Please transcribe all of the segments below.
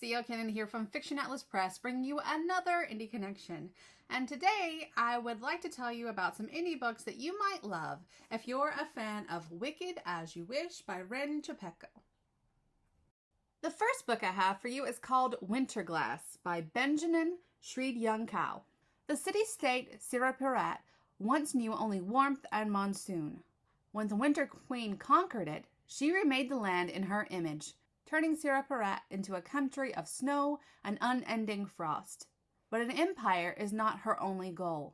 C.L. Cannon here from Fiction Atlas Press, bringing you another Indie Connection. And today, I would like to tell you about some indie books that you might love if you're a fan of Wicked As You Wish by Ren Chapeko. The first book I have for you is called Winterglass by Benjamin Sridyankau. The city-state Sirapirat once knew only warmth and monsoon. When the Winter Queen conquered it, she remade the land in her image, turning Sirapirat into a country of snow and unending frost. But an empire is not her only goal.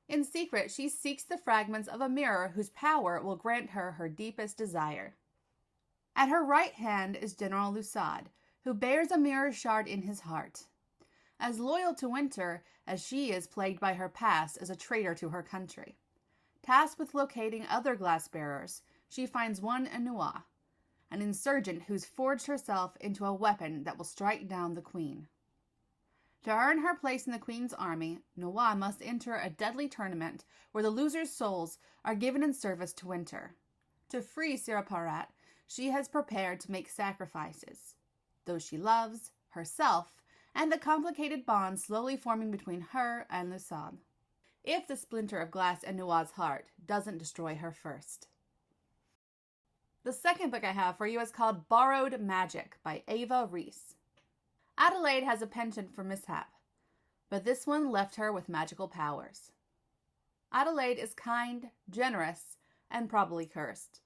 In secret, she seeks the fragments of a mirror whose power will grant her her deepest desire. At her right hand is General Lusad, who bears a mirror shard in his heart. As loyal to Winter as she is plagued by her past as a traitor to her country. Tasked with locating other glass bearers, she finds one in Noah, an insurgent who's forged herself into a weapon that will strike down the queen. To earn her place in the queen's army, Noah must enter a deadly tournament where the losers' souls are given in service to Winter. To free Sirapirat, she has prepared to make sacrifices, those she loves, herself, and the complicated bond slowly forming between her and Lusad, if the splinter of glass in Noah's heart doesn't destroy her first. The second book I have for you is called Borrowed Magic by Ava Reese. Adelaide has a penchant for mishap, but this one left her with magical powers. Adelaide is kind, generous, and probably cursed.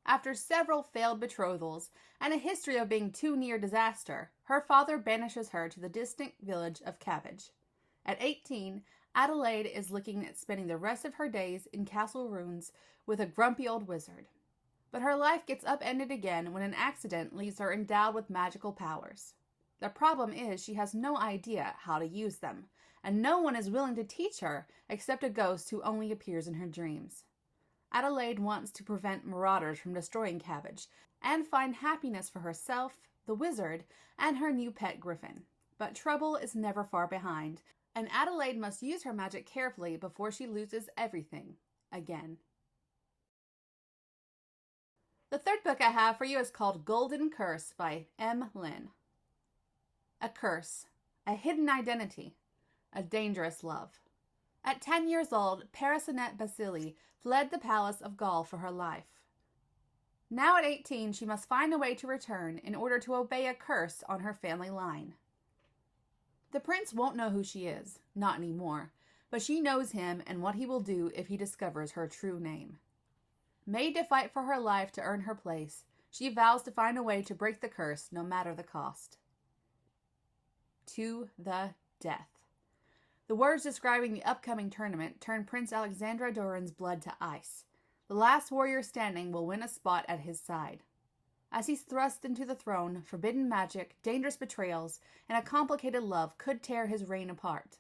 After several failed betrothals and a history of being too near disaster, her father banishes her to the distant village of Cabbage. At 18, Adelaide is looking at spending the rest of her days in castle ruins with a grumpy old wizard. But her life gets upended again when an accident leaves her endowed with magical powers. The problem is she has no idea how to use them, and no one is willing to teach her except a ghost who only appears in her dreams. Adelaide wants to prevent marauders from destroying Cabbage and find happiness for herself, the wizard, and her new pet griffin. But trouble is never far behind, and Adelaide must use her magic carefully before she loses everything again. The third book I have for you is called Golden Curse by M. Lin. A curse, a hidden identity, a dangerous love. At 10 years old, Parasinet Basili fled the palace of Gaul for her life. Now at 18, she must find a way to return in order to obey a curse on her family line. The prince won't know who she is, not anymore, but she knows him and what he will do if he discovers her true name. Made to fight for her life to earn her place, she vows to find a way to break the curse no matter the cost. To the death. The words describing the upcoming tournament turn Prince Alexandra Doran's blood to ice. The last warrior standing will win a spot at his side. As he's thrust into the throne, forbidden magic, dangerous betrayals, and a complicated love could tear his reign apart.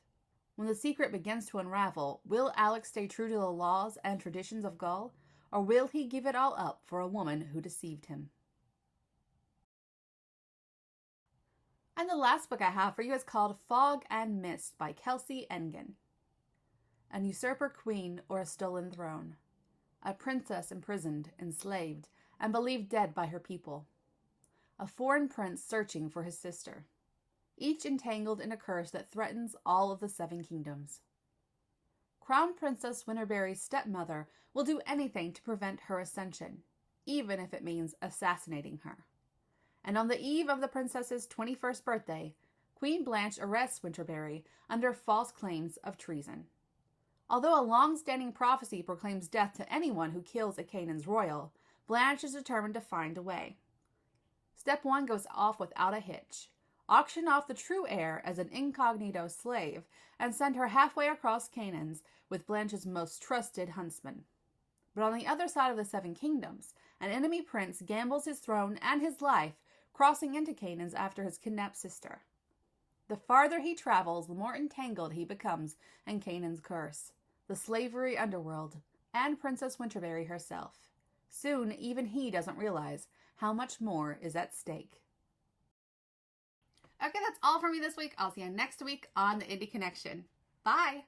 When the secret begins to unravel, will Alex stay true to the laws and traditions of Gaul, or will he give it all up for a woman who deceived him? And the last book I have for you is called Fog and Mist by Kelsey Engen. An usurper queen or a stolen throne. A princess imprisoned, enslaved, and believed dead by her people. A foreign prince searching for his sister. Each entangled in a curse that threatens all of the 7 kingdoms. Crown Princess Winterberry's stepmother will do anything to prevent her ascension, even if it means assassinating her. And on the eve of the princess's 21st birthday, Queen Blanche arrests Winterberry under false claims of treason. Although a long-standing prophecy proclaims death to anyone who kills a Canaan's royal, Blanche is determined to find a way. Step 1 goes off without a hitch. Auction off the true heir as an incognito slave and send her halfway across Canaan's with Blanche's most trusted huntsman. But on the other side of the 7 kingdoms, an enemy prince gambles his throne and his life crossing into Canaan's after his kidnapped sister. The farther he travels, the more entangled he becomes in Canaan's curse, the slavery underworld, and Princess Winterberry herself. Soon, even he doesn't realize how much more is at stake. Okay, that's all for me this week. I'll see you next week on the Indie Connection. Bye!